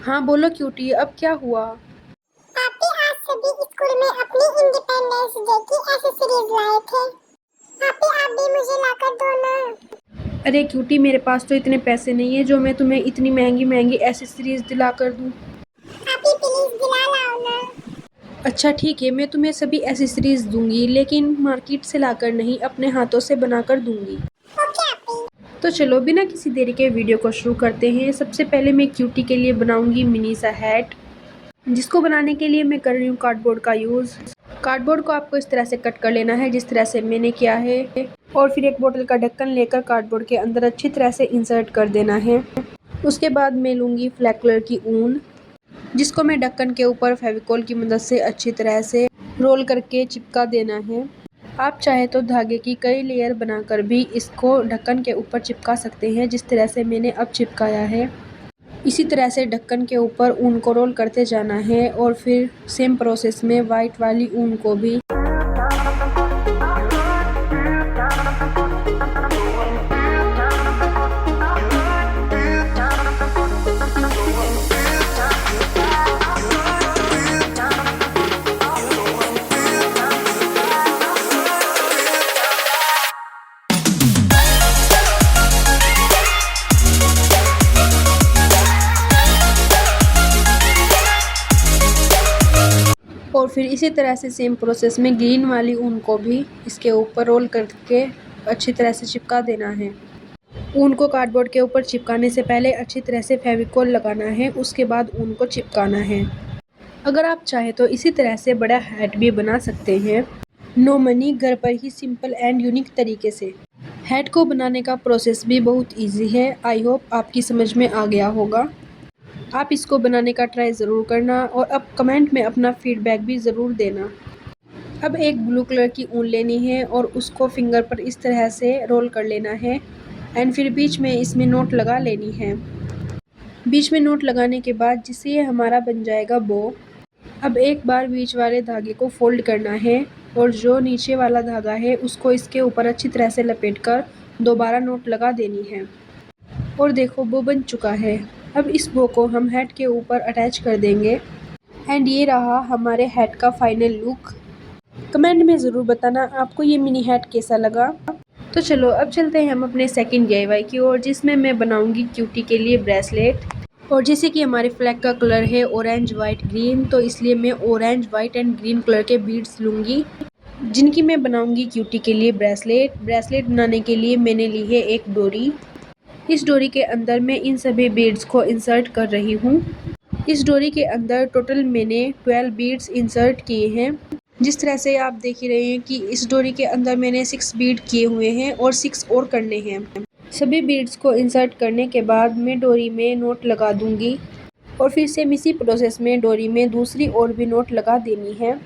हाँ बोलो क्यूटी, अब क्या हुआ? पापी आज सभी स्कूल में अपनी इंडिपेंडेंस डे की एक्सेसरीज लाए थे। पापी आप भी मुझे लाकर दो ना। अरे क्यूटी, मेरे पास तो इतने पैसे नहीं है जो मैं तुम्हें इतनी महंगी महंगी एसेसरीज दिला कर दूँ। पापी प्लीज दिला लाओ ना। अच्छा ठीक है, मैं तुम्हें सभी एसेसरीज दूंगी, लेकिन मार्केट से लाकर नहीं, अपने हाथों से बनाकर दूंगी। ओके पापी। तो चलो बिना किसी देरी के वीडियो को शुरू करते हैं। सबसे पहले मैं क्यूटी के लिए बनाऊंगी मिनी सा हैट, जिसको बनाने के लिए मैं कर रही हूँ कार्डबोर्ड का यूज़। कार्डबोर्ड को आपको इस तरह से कट कर लेना है जिस तरह से मैंने किया है, और फिर एक बोतल का ढक्कन लेकर कार्डबोर्ड के अंदर अच्छी तरह से इंसर्ट कर देना है। उसके बाद मैं लूँगी ब्लैक कलर की ऊन, जिसको मैं ढक्कन के ऊपर फेविकोल की मदद से अच्छी तरह से रोल करके चिपका देना है। आप चाहे तो धागे की कई लेयर बनाकर भी इसको ढक्कन के ऊपर चिपका सकते हैं, जिस तरह से मैंने अब चिपकाया है। इसी तरह से ढक्कन के ऊपर ऊन को रोल करते जाना है, और फिर सेम प्रोसेस में वाइट वाली ऊन को भी। और फिर इसी तरह से सेम प्रोसेस में ग्रीन वाली ऊन को भी इसके ऊपर रोल करके अच्छी तरह से चिपका देना है। ऊन को कार्डबोर्ड के ऊपर चिपकाने से पहले अच्छी तरह से फेविकोल लगाना है, उसके बाद ऊन को चिपकाना है। अगर आप चाहे तो इसी तरह से बड़ा हैट भी बना सकते हैं, नो मनी, घर पर ही सिंपल एंड यूनिक तरीके से। हैट को बनाने का प्रोसेस भी बहुत इजी है। आई होप आपकी समझ में आ गया होगा। आप इसको बनाने का ट्राई ज़रूर करना, और अब कमेंट में अपना फीडबैक भी ज़रूर देना। अब एक ब्लू कलर की ऊन लेनी है और उसको फिंगर पर इस तरह से रोल कर लेना है, एंड फिर बीच में इसमें नोट लगा लेनी है। बीच में नोट लगाने के बाद जिससे ये हमारा बन जाएगा बो। अब एक बार बीच वाले धागे को फोल्ड करना है, और जो नीचे वाला धागा है उसको इसके ऊपर अच्छी तरह से लपेटकर दोबारा नोट लगा देनी है। और देखो बो बन चुका है। अब इस बो को हम हैट के ऊपर अटैच कर देंगे, एंड ये रहा हमारे हैट का फाइनल लुक। कमेंट में ज़रूर बताना आपको ये मिनी हैट कैसा लगा। तो चलो अब चलते हैं हम अपने सेकंड DIY की ओर, जिसमें मैं बनाऊंगी क्यूटी के लिए ब्रेसलेट। और जैसे कि हमारे फ्लैग का कलर है ऑरेंज वाइट ग्रीन, तो इसलिए मैं orange white and green colour के बीड्स लूँगी, जिनकी मैं बनाऊंगी क्यूटी के लिए ब्रेसलेट। ब्रेसलेट बनाने के लिए मैंने ली है एक डोरी। इस डोरी के अंदर मैं इन सभी बीड्स को इंसर्ट कर रही हूँ। इस डोरी के अंदर टोटल मैंने 12 बीड्स इंसर्ट किए हैं। जिस तरह से आप देख ही रहे हैं कि इस डोरी के अंदर मैंने 6 बीड किए हुए हैं और 6 और करने हैं। सभी बीड्स को इंसर्ट करने के बाद मैं डोरी में नोट लगा दूंगी, और फिर से इसी प्रोसेस में डोरी में दूसरी और भी नोट लगा देनी है।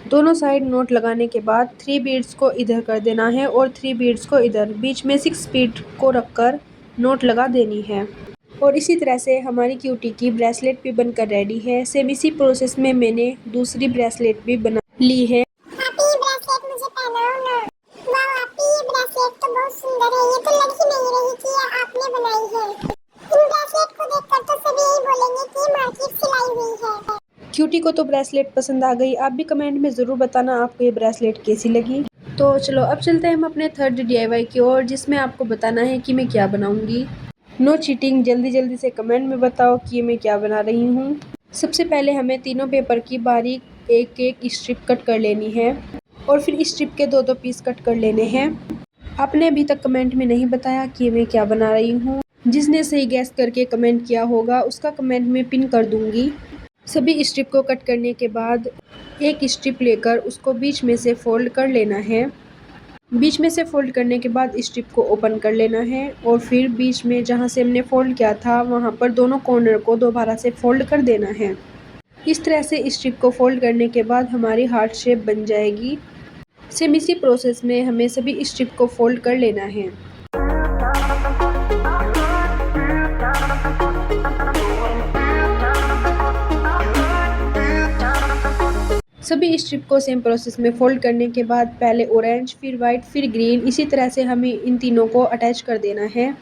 दोनों साइड नोट लगाने के बाद 3 बीड्स को इधर कर देना है और 3 बीड्स को इधर, बीच में 6 बीड को रखकर नोट लगा देनी है। और इसी तरह से हमारी क्यूटी की ब्रेसलेट भी बनकर रेडी है। सेम इसी प्रोसेस में मैंने दूसरी ब्रेसलेट भी बना ली है। पापी ये ब्रेसलेट मुझे पहनाओ ना। वाह पापी ये ब्रेसलेट तो बहुत सुंदर है। ये तो लग ही नहीं रही कि ये आपने बनाई है। इन ब्रेसलेट को देखकर तो सभी यही बोलेंगे कि ये मार्केट से लाई हुई है। क्यूटी को तो ब्रेसलेट पसंद आ गई। आप भी कमेंट में ज़रूर बताना आपको ये ब्रेसलेट कैसी लगी। तो चलो अब चलते हैं हम अपने थर्ड DIY की ओर, जिसमें आपको बताना है कि मैं क्या बनाऊंगी। नो चीटिंग, जल्दी जल्दी से कमेंट में बताओ कि मैं क्या बना रही हूँ। सबसे पहले हमें तीनों पेपर की बारीक एक एक स्ट्रिप कट कर लेनी है, और फिर स्ट्रिप के 2-2 पीस कट कर लेने हैं। आपने अभी तक कमेंट में नहीं बताया कि मैं क्या बना रही हूँ। जिसने सही गैस करके कमेंट किया होगा उसका कमेंट में पिन कर दूंगी। सभी स्ट्रिप को कट करने के बाद एक स्ट्रिप लेकर उसको बीच में से फोल्ड कर लेना है। बीच में से फोल्ड करने के बाद स्ट्रिप को ओपन कर लेना है, और फिर बीच में जहाँ से हमने फोल्ड किया था वहाँ पर दोनों कॉर्नर को दोबारा से फोल्ड कर देना है। इस तरह से स्ट्रिप को फोल्ड करने के बाद हमारी हार्ट शेप बन जाएगी। सेम इसी प्रोसेस में हमें सभी स्ट्रिप को फोल्ड कर लेना है। सभी स्ट्रिप को सेम प्रोसेस में फोल्ड करने के बाद पहले ऑरेंज, फिर वाइट, फिर ग्रीन, इसी तरह से हमें इन तीनों को अटैच कर देना है।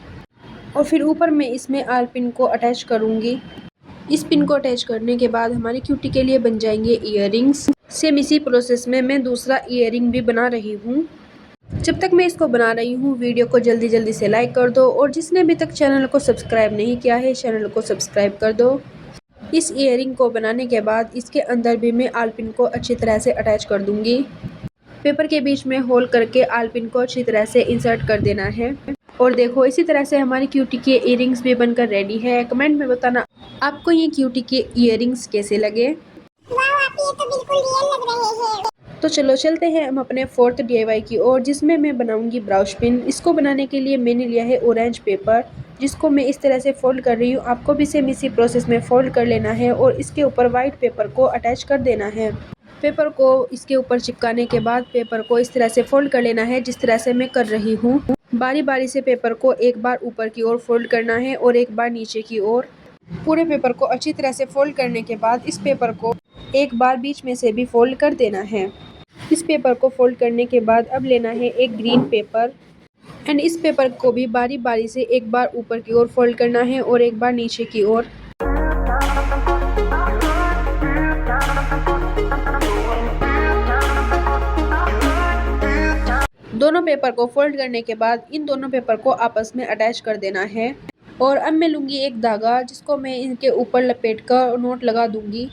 और फिर ऊपर मैं इसमें आर्पिन को अटैच करूँगी। इस पिन को अटैच करने के बाद हमारी क्यूटी के लिए बन जाएंगे ईयरिंग्स। सेम इसी प्रोसेस में मैं दूसरा ईयरिंग भी बना रही हूँ। जब तक मैं इसको बना रही हूँ वीडियो को जल्दी जल्दी से लाइक कर दो और जिसने अभी तक चैनल को सब्सक्राइब नहीं किया है चैनल को सब्सक्राइब कर दो। इस ईयरिंग को बनाने के बाद इसके अंदर भी मैं आलपिन को अच्छी तरह से अटैच कर दूंगी। पेपर के बीच में होल करके आलपिन को अच्छी तरह से इंसर्ट कर देना है। और देखो इसी तरह से हमारी क्यूटी के ईयरिंग्स भी बनकर रेडी है। कमेंट में बताना आपको ये क्यूटी के ईयरिंग्स कैसे लगे। वाह आप ये तो बिल्कुल रियल लग रहे हैं। तो चलो चलते हैं हम अपने 4th DIY की ओर, जिसमें मैं बनाऊंगी ब्राउश पिन। इसको बनाने के लिए मैंने लिया है ऑरेंज पेपर, जिसको मैं इस तरह से फोल्ड कर रही हूँ। आपको भी सेम इसी प्रोसेस में फोल्ड कर लेना है और इसके ऊपर वाइट पेपर को अटैच कर देना है। पेपर को इसके ऊपर चिपकाने के बाद पेपर को इस तरह से फोल्ड कर लेना है, जिस तरह से मैं कर रही हूँ। बारी बारी से पेपर को एक बार ऊपर की ओर फोल्ड करना है और एक बार नीचे की ओर। पूरे पेपर को अच्छी तरह से फोल्ड करने के बाद इस पेपर को एक बार बीच में से भी फोल्ड कर देना है। इस पेपर को फोल्ड करने के बाद अब लेना है एक ग्रीन पेपर एंड इस पेपर को भी बारी बारी से एक बार ऊपर की ओर फोल्ड करना है और एक बार नीचे की ओर। दोनों पेपर को फोल्ड करने के बाद इन दोनों पेपर को आपस में अटैच कर देना है। और अब मैं लूँगी एक धागा, जिसको मैं इनके ऊपर लपेट कर नोट लगा दूँगी।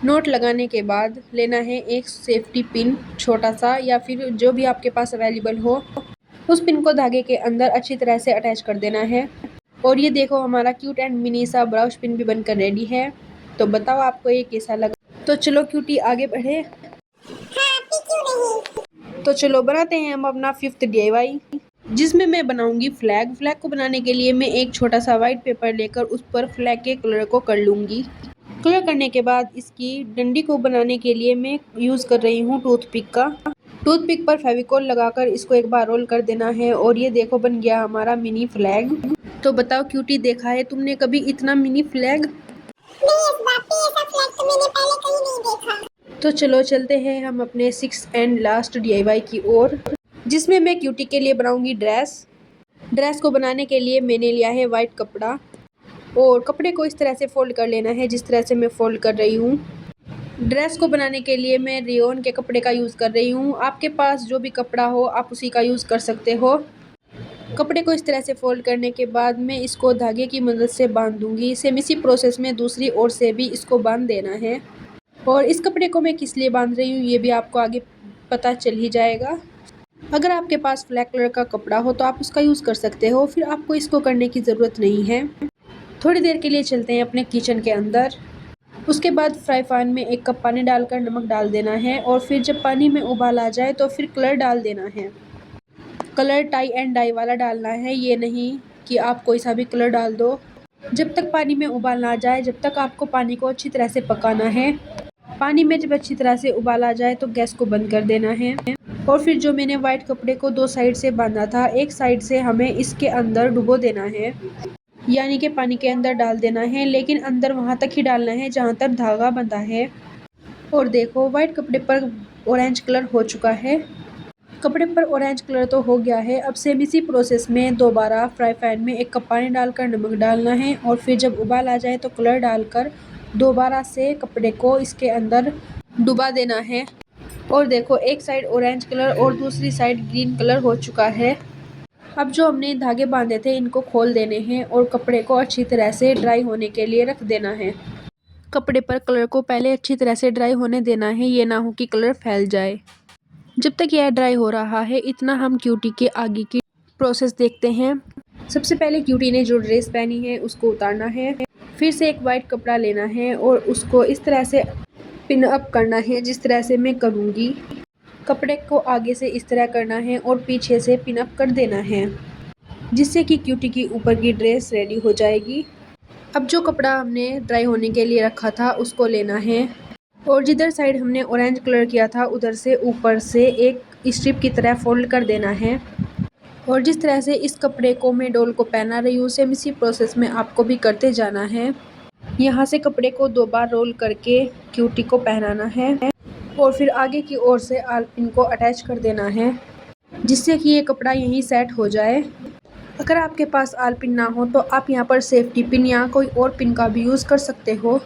नोट लगाने के बाद लेना है एक सेफ्टी पिन छोटा सा, या फिर जो भी आपके पास अवेलेबल हो। उस पिन को धागे के अंदर अच्छी तरह से अटैच कर देना है। और ये देखो हमारा क्यूट एंड मिनी सा ब्राउश पिन भी बनकर रेडी है। तो बताओ आपको ये कैसा लगा। तो चलो क्यूटी आगे बढ़े। हाँ आपकी क्यों नहीं। तो चलो बनाते हैं हम अपना 5th DIY, जिसमें मैं बनाऊंगी फ्लैग। फ्लैग को बनाने के लिए मैं एक छोटा सा वाइट पेपर लेकर उस पर फ्लैग के कलर को कर लूँगी। कलर करने के बाद इसकी डंडी को बनाने के लिए मैं यूज़ कर रही हूँ टूथपिक का। टूथपिक पर फेविकोल लगाकर इसको एक बार रोल कर देना है और ये देखो बन गया हमारा मिनी फ्लैग। तो बताओ क्यूटी, देखा है तुमने कभी इतना मिनी फ्लैग? नहीं इस बात पे ऐसा फ्लैग तो मैंने पहले कहीं नहीं देखा। तो चलो चलते हैं हम अपने 6th एंड लास्ट DIY की ओर, जिसमें मैं क्यूटी के लिए बनाऊंगी ड्रेस। ड्रेस को बनाने के लिए मैंने लिया है वाइट कपड़ा और कपड़े को इस तरह से फोल्ड कर लेना है, जिस तरह से मैं फोल्ड कर रही हूँ। ड्रेस को बनाने के लिए मैं रेयॉन के कपड़े का यूज़ कर रही हूँ। आपके पास जो भी कपड़ा हो आप उसी का यूज़ कर सकते हो। कपड़े को इस तरह से फोल्ड करने के बाद मैं इसको धागे की मदद से बांध दूंगी। सेम इसी प्रोसेस में दूसरी ओर से भी इसको बांध देना है। और इस कपड़े को मैं किस लिए बांध रही हूँ ये भी आपको आगे पता चल ही जाएगा। अगर आपके पास ब्लैक कलर का कपड़ा हो तो आप उसका यूज़ कर सकते हो, फिर आपको इसको करने की ज़रूरत नहीं है। थोड़ी देर के लिए चलते हैं अपने किचन के अंदर। उसके बाद फ्राई पैन में 1 कप पानी डालकर नमक डाल देना है और फिर जब पानी में उबाल आ जाए तो फिर कलर डाल देना है। कलर टाई एंड डाई वाला डालना है, ये नहीं कि आप कोई सा भी कलर डाल दो। जब तक पानी में उबाल ना आ जाए जब तक आपको पानी को अच्छी तरह से पकाना है। पानी में जब अच्छी तरह से उबाल आ जाए तो गैस को बंद कर देना है। और फिर जो मैंने वाइट कपड़े को 2 साइड से बांधा था, एक साइड से हमें इसके अंदर डुबो देना है, यानी कि पानी के अंदर डाल देना है, लेकिन अंदर वहाँ तक ही डालना है जहाँ तक धागा बंधा है। और देखो वाइट कपड़े पर ऑरेंज कलर हो चुका है। कपड़े पर ऑरेंज कलर तो हो गया है। अब सेम इसी प्रोसेस में दोबारा फ्राई पैन में 1 कप पानी डालकर नमक डालना है और फिर जब उबाल आ जाए तो कलर डालकर दोबारा से कपड़े को इसके अंदर डुबा देना है। और देखो एक साइड ऑरेंज कलर और दूसरी साइड ग्रीन कलर हो चुका है। अब जो हमने धागे बांधे थे इनको खोल देने हैं और कपड़े को अच्छी तरह से ड्राई होने के लिए रख देना है। कपड़े पर कलर को पहले अच्छी तरह से ड्राई होने देना है, ये ना हो कि कलर फैल जाए। जब तक यह ड्राई हो रहा है इतना हम क्यूटी के आगे की प्रोसेस देखते हैं। सबसे पहले क्यूटी ने जो ड्रेस पहनी है उसको उतारना है। फिर से एक वाइट कपड़ा लेना है और उसको इस तरह से पिन अप करना है, जिस तरह से मैं करूँगी। कपड़े को आगे से इस तरह करना है और पीछे से पिन अप कर देना है, जिससे कि क्यूटी की ऊपर की ड्रेस रेडी हो जाएगी। अब जो कपड़ा हमने ड्राई होने के लिए रखा था उसको लेना है और जिधर साइड हमने ऑरेंज कलर किया था उधर से ऊपर से एक स्ट्रिप की तरह फोल्ड कर देना है। और जिस तरह से इस कपड़े को मैं डॉल को पहना रही हूँ सेम इसी प्रोसेस में आपको भी करते जाना है। यहाँ से कपड़े को 2 बार रोल करके क्यूटी को पहनाना है और फिर आगे की ओर से आलपिन को अटैच कर देना है, जिससे कि ये कपड़ा यहीं सेट हो जाए। अगर आपके पास आल पिन ना हो तो आप यहाँ पर सेफ्टी पिन या कोई और पिन का भी यूज़ कर सकते हो।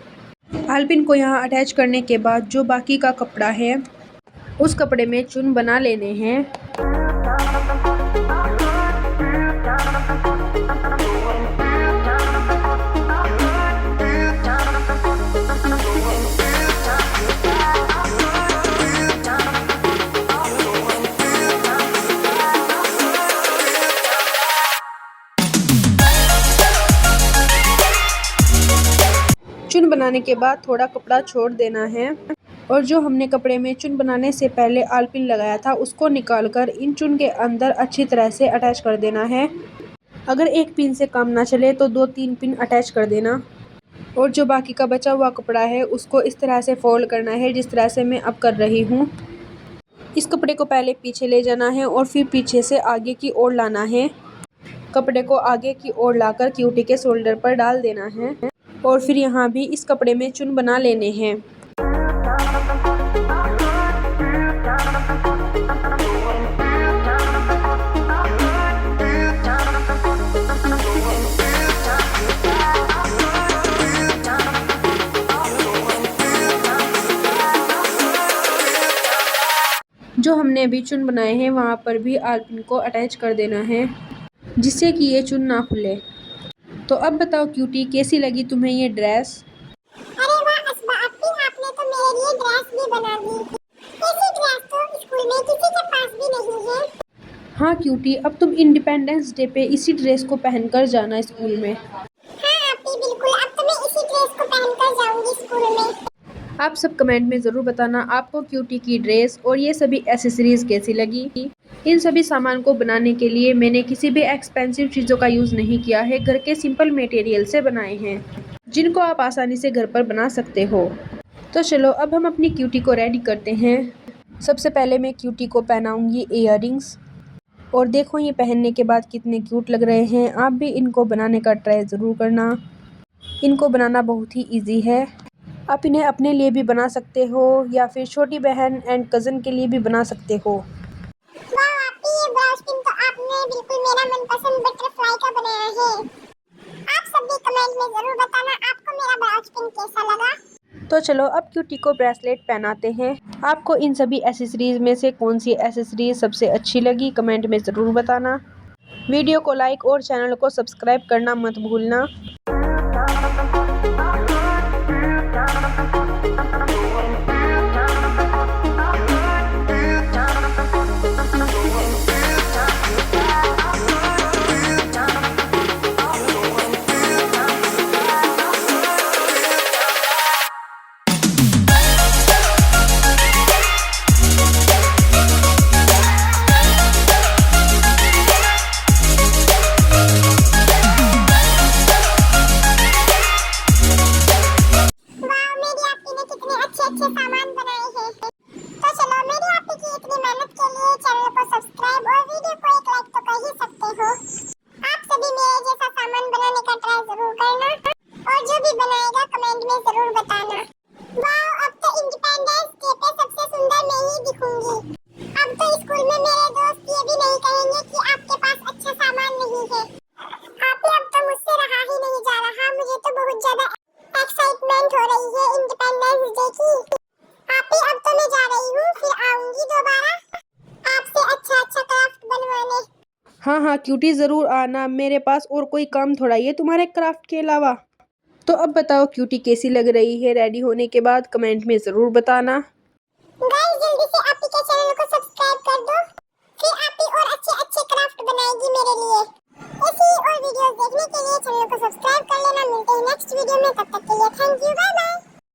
आल पिन को यहाँ अटैच करने के बाद जो बाकी का कपड़ा है उस कपड़े में चुन बना लेने हैं। चुन बनाने के बाद थोड़ा कपड़ा छोड़ देना है और जो हमने कपड़े में चुन बनाने से पहले आल पिन लगाया था उसको निकालकर इन चुन के अंदर अच्छी तरह से अटैच कर देना है। अगर एक पिन से काम ना चले तो 2-3 पिन अटैच कर देना। और जो बाकी का बचा हुआ कपड़ा है उसको इस तरह से फोल्ड करना है जिस तरह से मैं अब कर रही हूँ। इस कपड़े को पहले पीछे ले जाना है और फिर पीछे से आगे की ओर लाना है। कपड़े को आगे की ओर लाकर क्यूटी के शोल्डर पर डाल देना है और फिर यहाँ भी इस कपड़े में चुन बना लेने हैं। जो हमने अभी चुन बनाए हैं वहाँ पर भी आल पिन को अटैच कर देना है जिससे कि ये चुन ना खुले। तो अब बताओ क्यूटी, कैसी लगी तुम्हें ये ड्रेस? अरे वाह अस्बा अपी, आपने तो मेरे लिए ड्रेस भी बना दी। ऐसी ड्रेस तो स्कूल में किसी के पास भी नहीं है। हाँ क्यूटी, अब तुम इंडिपेंडेंस डे पे इसी ड्रेस को पहनकर जाना स्कूल में। हाँ अपी बिल्कुल, अब तो मैं इसी ड्रेस को पहनकर जाऊंगी स्कूल में। आप सब कमेंट में ज़रूर बताना आपको क्यूटी की ड्रेस और ये सभी एसेसरीज़ कैसी लगी। इन सभी सामान को बनाने के लिए मैंने किसी भी एक्सपेंसिव चीज़ों का यूज़ नहीं किया है, घर के सिंपल मटेरियल से बनाए हैं जिनको आप आसानी से घर पर बना सकते हो। तो चलो अब हम अपनी क्यूटी को रेडी करते हैं। सबसे पहले मैं क्यूटी को पहनाऊँगी इयररिंग्स और देखो ये पहनने के बाद कितने क्यूट लग रहे हैं। आप भी इनको बनाने का ट्राई ज़रूर करना। इनको बनाना बहुत ही ईजी है। आप इन्हें अपने लिए भी बना सकते हो या फिर छोटी बहन एंड कज़न के लिए भी बना सकते हो। वाह आपी, ये ब्राउज पिन तो आपने बिल्कुल मेरा मनपसंद बटरफ्लाई का बनाया है। आप सब भी कमेंट में जरूर बताना आपको मेरा ब्राउज पिन कैसा लगा। तो चलो अब क्यूटी को ब्रेसलेट पहनाते हैं। आपको इन सभी एसेसरीज में से कौन सी एसेसरीज सबसे अच्छी लगी कमेंट में ज़रूर बताना। वीडियो को लाइक और चैनल को सब्सक्राइब करना मत भूलना। अच्छे सामान बनाए हैं। तो चलो मेरी आपकी की इतनी मेहनत के लिए चैनल को सब्सक्राइब और वीडियो को एक लाइक तो कर ही सकते हो। आप सभी मेरे जैसा सामान बनाने का ट्राई जरूर करना और जो भी बनाएगा कमेंट में जरूर बताना। वाह, अब तो इंडिपेंडेंस डे पे सबसे सुंदर मैं ही दिखूंगी। अब तो स्कूल में मेरे दोस्त ये भी नहीं कहेंगे कि आपके पास अच्छा सामान नहीं है। आप अब तो मुझसे रहा ही नहीं जा रहा। मुझे तो बहुत ज्यादा एक्साइटमेंट हो रही है इंडिपेंडेंस डे की। आपी अब तो मैं जा रही हूँ, फिर आऊंगी दोबारा आपसे अच्छा क्राफ्ट बनवाने। हाँ क्यूटी ज़रूर आना, मेरे पास और कोई काम थोड़ा ही है तुम्हारे क्राफ्ट के अलावा। तो अब बताओ क्यूटी कैसी लग रही है रेडी होने के बाद कमेंट में ज़रूर बताना। गाइस जल्दी से आपकी